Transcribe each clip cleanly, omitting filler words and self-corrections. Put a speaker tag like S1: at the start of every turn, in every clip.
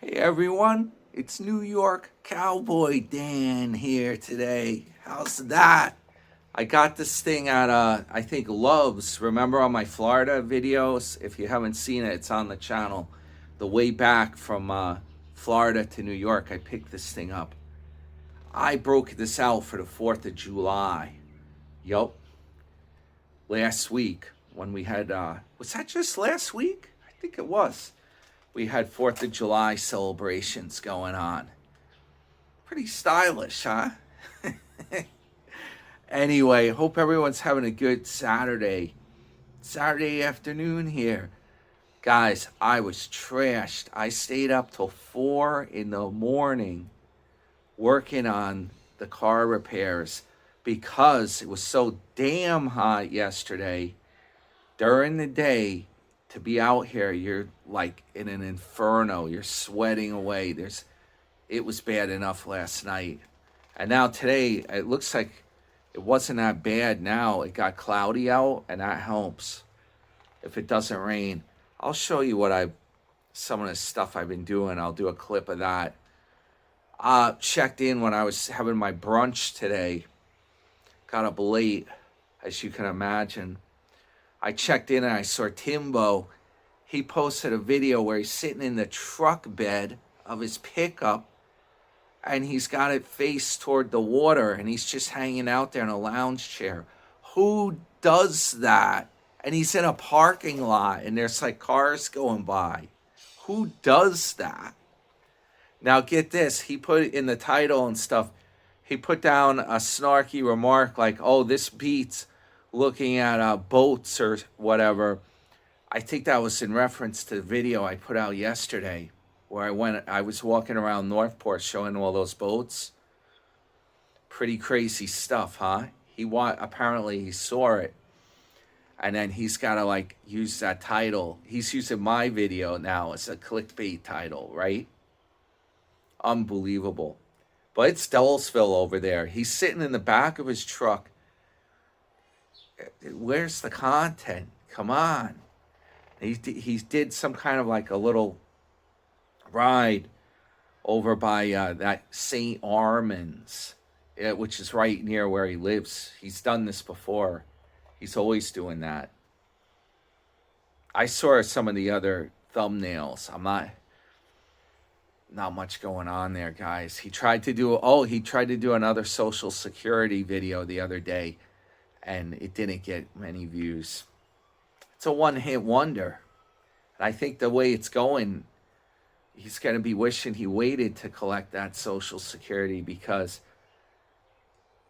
S1: Hey everyone, it's New York Cowboy Dan here today. How's that? I got this thing at I think Love's. Remember on my Florida videos? If you haven't seen it, it's on the channel. The way back from Florida to New York, I picked this thing up. I broke this out for the 4th of July. Yup. Last week when we had was that just last week? I think it was. We had 4th of July celebrations going on. Pretty stylish, huh? Anyway, hope everyone's having a good Saturday afternoon here. Guys, I was trashed. I stayed up till 4 in the morning working on the car repairs because it was so damn hot yesterday. During the day, to be out here, you're like in an inferno. You're sweating away. It was bad enough last night. And now today, it looks like it wasn't that bad now. It got cloudy out, and that helps. If it doesn't rain, I'll show you some of the stuff I've been doing. I'll do a clip of that. Checked in when I was having my brunch today. Got up late, as you can imagine. I checked in and I saw Timbo. He posted a video where he's sitting in the truck bed of his pickup and he's got it faced toward the water and he's just hanging out there in a lounge chair. Who does that? And he's in a parking lot and there's like cars going by. Who does that? Now get this, he put in the title and stuff, he put down a snarky remark like, oh, this beats looking at boats or whatever. I think that was in reference to the video I put out yesterday where I was walking around Northport showing all those boats. Pretty crazy stuff, huh? Apparently he saw it. And then he's got to like use that title. He's using my video now as a clickbait title, right? Unbelievable. But it's Dellsville over there. He's sitting in the back of his truck. Where's the content? Come on. He did some kind of like a little ride over by that St. Armand's, which is right near where he lives. He's done this before. He's always doing that. I saw some of the other thumbnails. Not much going on there, guys. He tried to do another Social Security video the other day. And it didn't get many views. It's a one-hit wonder. And I think the way it's going, he's going to be wishing he waited to collect that Social Security because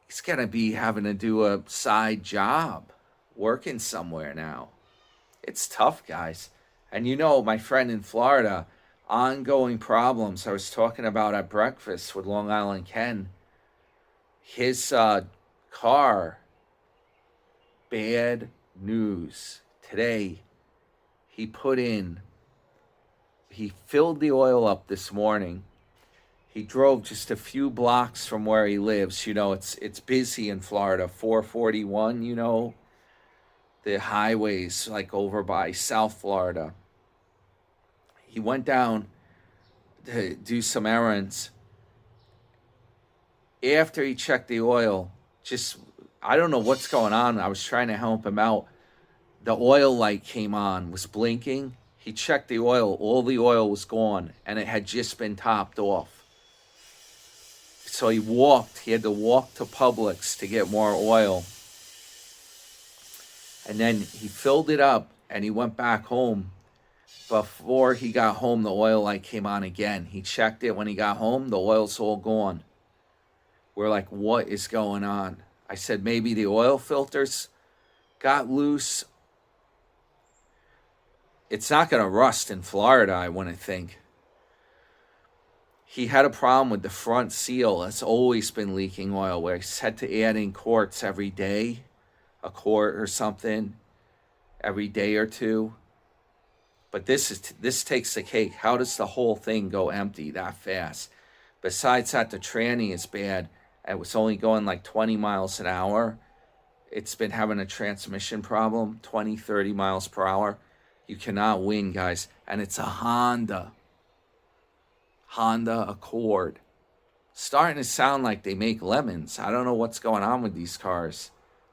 S1: he's going to be having to do a side job, working somewhere now. It's tough, guys. And you know, my friend in Florida, ongoing problems I was talking about at breakfast with Long Island Ken. His car... Bad news. Today, he filled the oil up this morning. He drove just a few blocks from where he lives. You know, it's busy in Florida. 441, you know, the highways like over by South Florida. He went down to do some errands. After he checked the oil, I don't know what's going on. I was trying to help him out. The oil light came on, was blinking. He checked the oil. All the oil was gone, and it had just been topped off. So he had to walk to Publix to get more oil. And then he filled it up, and he went back home. Before he got home, the oil light came on again. He checked it when he got home. The oil's all gone. We're like, what is going on? I said, maybe the oil filters got loose. It's not going to rust in Florida, I wouldn't think. He had a problem with the front seal. It's always been leaking oil, where he's had to add in quarts every day, a quart or something, every day or two. But this takes the cake. How does the whole thing go empty that fast? Besides that, the tranny is bad. It was only going like 20 miles an hour. It's been having a transmission problem, 20, 30 miles per hour. You cannot win, guys. And it's a Honda. Honda Accord. Starting to sound like they make lemons. I don't know what's going on with these cars.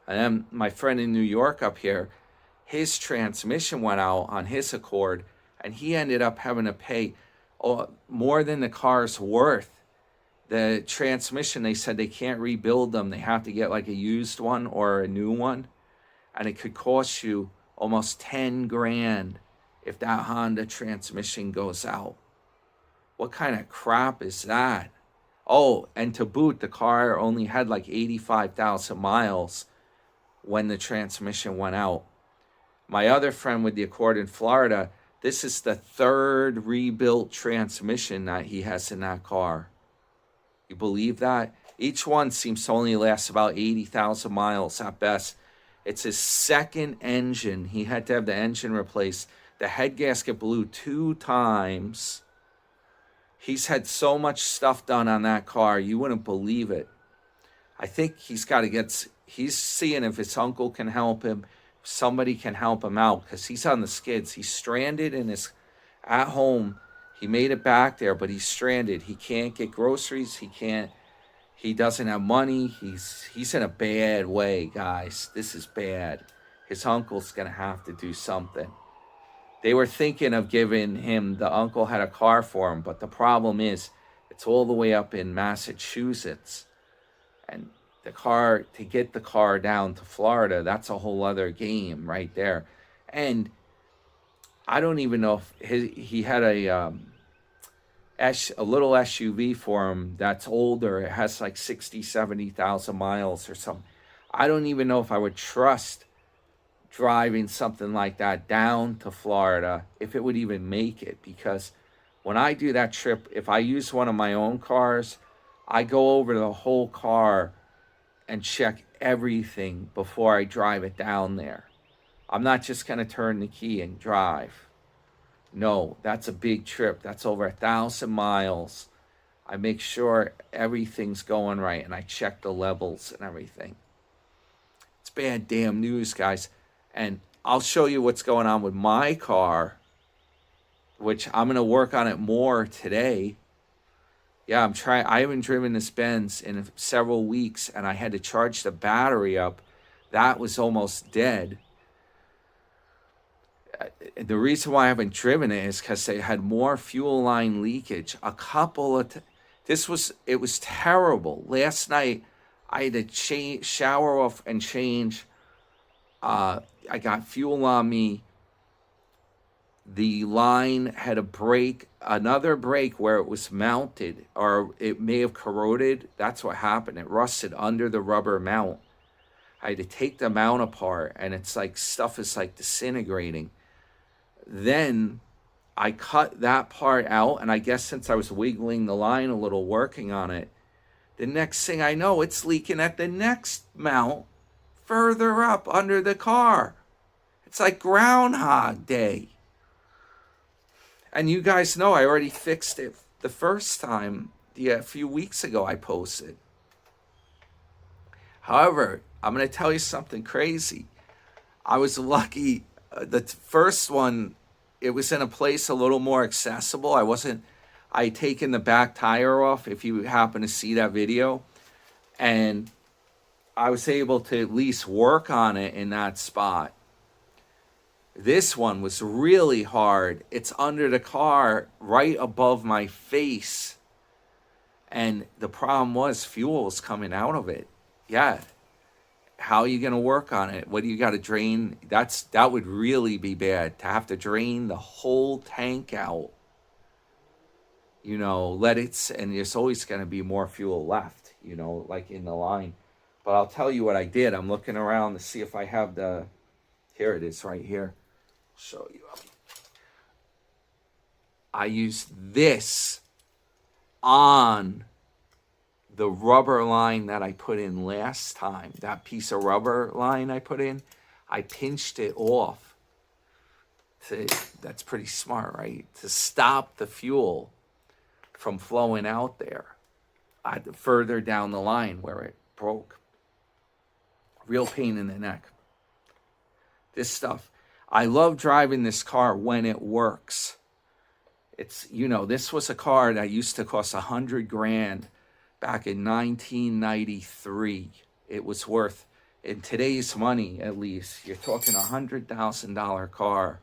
S1: And then my friend in New York up here, his transmission went out on his Accord, and he ended up having to pay more than the car's worth. The transmission, they said they can't rebuild them. They have to get like a used one or a new one. And it could cost you almost 10 grand if that Honda transmission goes out. What kind of crap is that? Oh, and to boot, the car only had like 85,000 miles when the transmission went out. My other friend with the Accord in Florida, this is the third rebuilt transmission that he has in that car. You believe that? Each one seems to only last about 80,000 miles at best. It's his second engine. He had to have the engine replaced. The head gasket blew 2 times. He's had so much stuff done on that car, you wouldn't believe it. I think he's seeing if his uncle can help him, if somebody can help him out, because he's on the skids. He's stranded at home. He made it back there, but he's stranded. He can't get groceries. He doesn't have money. He's in a bad way, guys. This is bad. His uncle's going to have to do something. They were thinking of giving him, the uncle had a car for him, but the problem is it's all the way up in Massachusetts. And to get the car down to Florida, that's a whole other game right there. And I don't even know if he had a little SUV for him that's older. It has like 60, 70,000 miles or something. I don't even know if I would trust driving something like that down to Florida, if it would even make it. Because when I do that trip, if I use one of my own cars, I go over the whole car and check everything before I drive it down there. I'm not just going to turn the key and drive. No, that's a big trip. That's over 1,000 miles. I make sure everything's going right, and I check the levels and everything. It's bad damn news, guys. And I'll show you what's going on with my car, which I'm going to work on it more today. Yeah, I haven't driven this Benz in several weeks, and I had to charge the battery up. That was almost dead. The reason why I haven't driven it is because they had more fuel line leakage. It was terrible. Last night, I had to shower off and change. I got fuel on me. The line had another brake where it was mounted, or it may have corroded. That's what happened. It rusted under the rubber mount. I had to take the mount apart, and it's like stuff is like disintegrating. Then I cut that part out, and I guess since I was wiggling the line a little, working on it, the next thing I know, it's leaking at the next mount further up under the car. It's like Groundhog Day. And you guys know I already fixed it the first time, a few weeks ago I posted. However, I'm going to tell you something crazy. I was lucky. The first one, it was in a place a little more accessible. I had taken the back tire off, if you happen to see that video. And I was able to at least work on it in that spot. This one was really hard. It's under the car, right above my face. And the problem was fuel was coming out of it. Yeah. How are you going to work on it? What do you got to drain? That would really be bad, to have to drain the whole tank out. And there's always going to be more fuel left, like in the line. But I'll tell you what I did. I'm looking around to see if I have here it is right here. I'll show you. I used this on the rubber line that I put in last time. That piece of rubber line I put in, I pinched it off. That's pretty smart, right? To stop the fuel from flowing out there. Further down the line where it broke. Real pain in the neck. This stuff. I love driving this car when it works. It's, this was a car that used to cost 100 grand back in 1993. It was worth, in today's money at least, you're talking $100,000 car.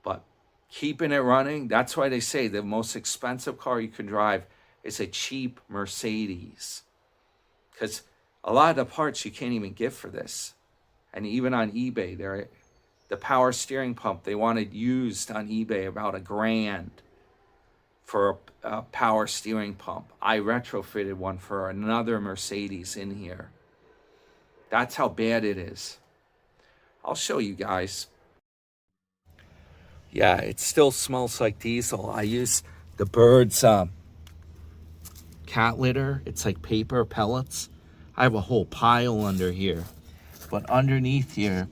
S1: But keeping it running, that's why they say the most expensive car you can drive is a cheap Mercedes. Because a lot of the parts you can't even get for this. And even on eBay, the power steering pump, they wanted used on eBay about $1,000 for a power steering pump. I retrofitted one for another Mercedes in here. That's how bad it is. I'll show you guys. Yeah, it still smells like diesel. I use the Bird's cat litter. It's like paper pellets. I have a whole pile under here. But underneath here,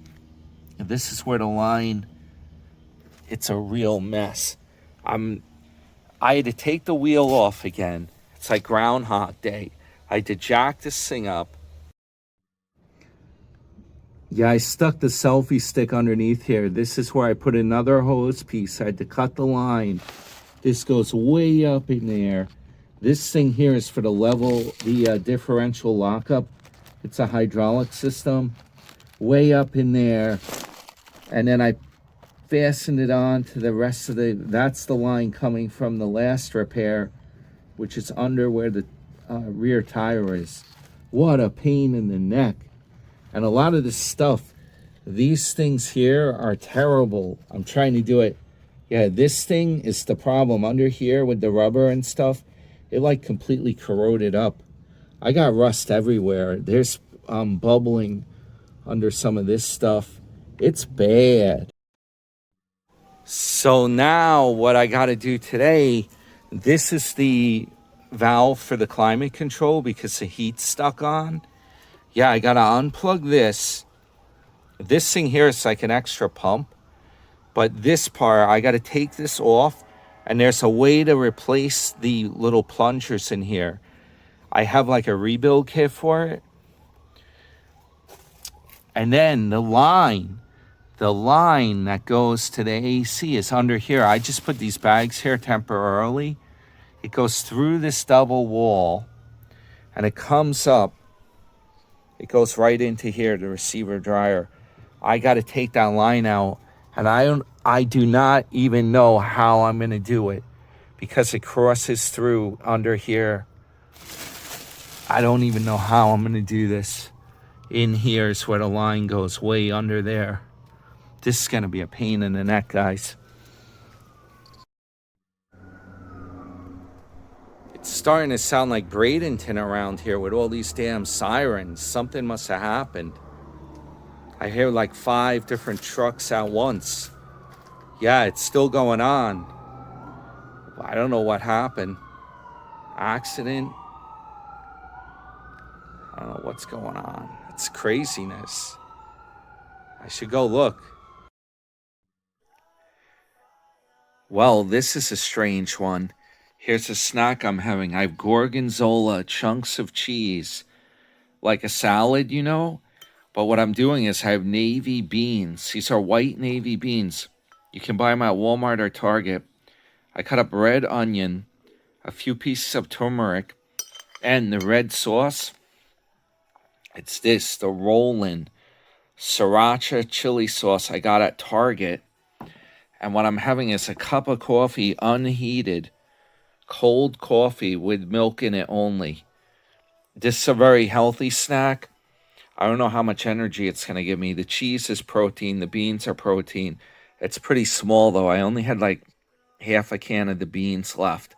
S1: this is where the line, it's a real mess. I had to take the wheel off again. It's like Groundhog Day. I had to jack this thing up. Yeah, I stuck the selfie stick underneath here. This is where I put another hose piece. I had to cut the line. This goes way up in there. This thing here is for the differential lockup. It's a hydraulic system. Way up in there. And then I fastened it on to the rest of that's the line coming from the last repair, which is under where the rear tire is. What a pain in the neck. And a lot of this stuff, these things here are terrible. I'm trying to do it. Yeah, this thing is the problem under here with the rubber and stuff. It like completely corroded up. I got rust everywhere. There's bubbling under some of this stuff. It's bad. So now what I got to do today, this is the valve for the climate control because the heat's stuck on. Yeah, I got to unplug this. This thing here is like an extra pump. But this part, I got to take this off. And there's a way to replace the little plungers in here. I have like a rebuild kit for it. And then the line that goes to the AC is under here. I just put these bags here temporarily. It goes through this double wall and it comes up. It goes right into here, the receiver dryer. I got to take that line out, and I do not even know how I'm going to do it because it crosses through under here. I don't even know how I'm going to do this. In here is where the line goes, way under there. This is going to be a pain in the neck, guys. It's starting to sound like Bradenton around here with all these damn sirens. Something must have happened. I hear like 5 different trucks at once. Yeah, it's still going on. I don't know what happened. Accident? I don't know what's going on. It's craziness. I should go look. Well, this is a strange one. Here's a snack I'm having. I have gorgonzola, chunks of cheese, like a salad, But what I'm doing is I have navy beans. These are white navy beans. You can buy them at Walmart or Target. I cut up red onion, a few pieces of turmeric, and the red sauce. It's the Rollin' Sriracha chili sauce I got at Target. And what I'm having is a cup of coffee, unheated, cold coffee with milk in it only. This is a very healthy snack. I don't know how much energy it's going to give me. The cheese is protein. The beans are protein. It's pretty small, though. I only had like half a can of the beans left.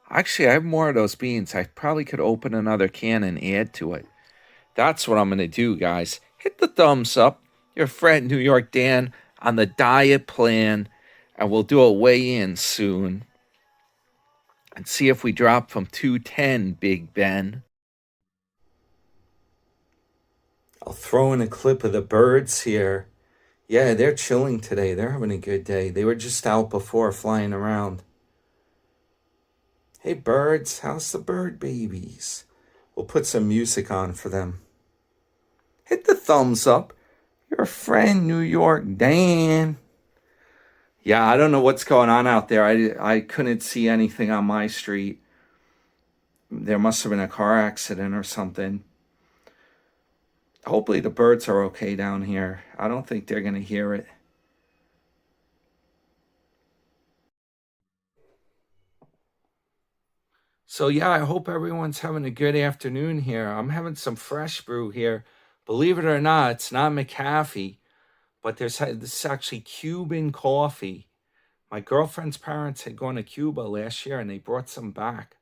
S1: Actually, I have more of those beans. I probably could open another can and add to it. That's what I'm going to do, guys. Hit the thumbs up. Your friend New York Dan on the diet plan. And we'll do a weigh-in soon. And see if we drop from 210, Big Ben. I'll throw in a clip of the birds here. Yeah, they're chilling today. They're having a good day. They were just out before flying around. Hey, birds, how's the bird babies? We'll put some music on for them. Hit the thumbs up. Your friend, New York Dan. Yeah, I don't know what's going on out there. I couldn't see anything on my street. There must have been a car accident or something. Hopefully the birds are okay down here. I don't think they're going to hear it. So yeah, I hope everyone's having a good afternoon here. I'm having some fresh brew here. Believe it or not, it's not McAfee, but this is actually Cuban coffee. My girlfriend's parents had gone to Cuba last year and they brought some back.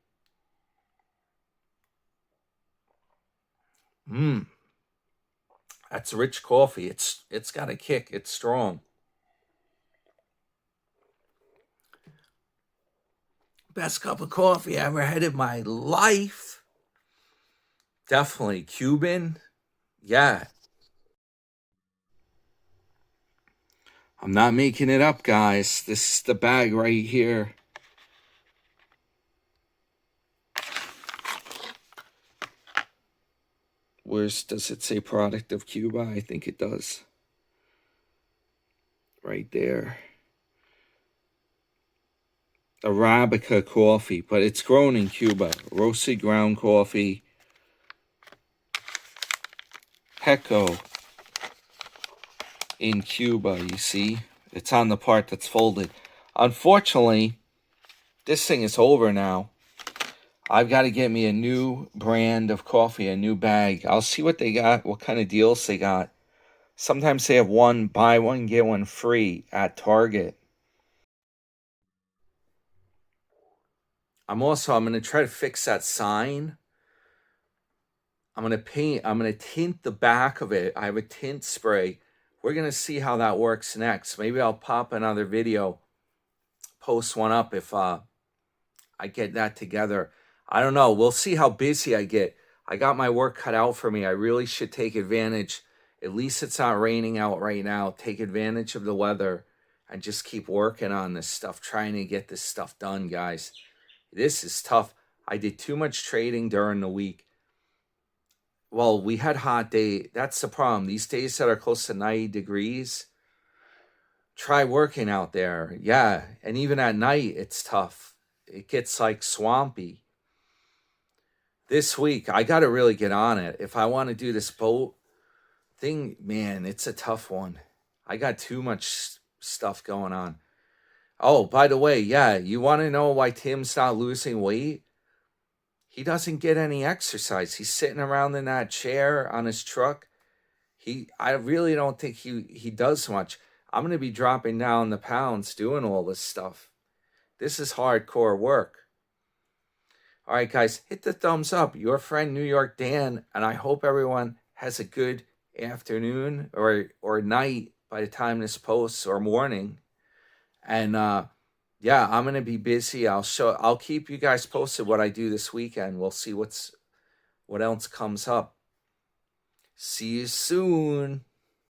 S1: Mmm, that's rich coffee. It's got a kick. It's strong. Best cup of coffee I ever had in my life. Definitely Cuban. Yeah. I'm not making it up, guys. This is the bag right here. Does it say product of Cuba? I think it does. Right there. Arabica coffee, but it's grown in Cuba. Roasted ground coffee. Heco in Cuba, you see? It's on the part that's folded. Unfortunately, this thing is over now. I've got to get me a new brand of coffee, a new bag. I'll see what they got, what kind of deals they got. Sometimes they have buy one, get one free at Target. I'm going to try to fix that sign. I'm going to tint the back of it. I have a tint spray. We're going to see how that works next. Maybe I'll pop another video, post one up if I get that together. I don't know. We'll see how busy I get. I got my work cut out for me. I really should take advantage. At least it's not raining out right now. Take advantage of the weather and just keep working on this stuff, trying to get this stuff done, guys. This is tough. I did too much trading during the week. Well, we had hot day. That's the problem. These days that are close to 90 degrees, try working out there. Yeah, and even at night, it's tough. It gets like swampy. This week, I got to really get on it. If I want to do this boat thing, man, it's a tough one. I got too much stuff going on. Oh, by the way, yeah, you want to know why Tim's not losing weight? He doesn't get any exercise. He's sitting around in that chair on his truck. I really don't think he does much. I'm going to be dropping down the pounds doing all this stuff. This is hardcore work. All right, guys, hit the thumbs up. Your friend New York Dan, and I hope everyone has a good afternoon or night by the time this posts, or morning. And yeah, I'm gonna be busy. I'll keep you guys posted what I do this weekend. We'll see what else comes up. See you soon.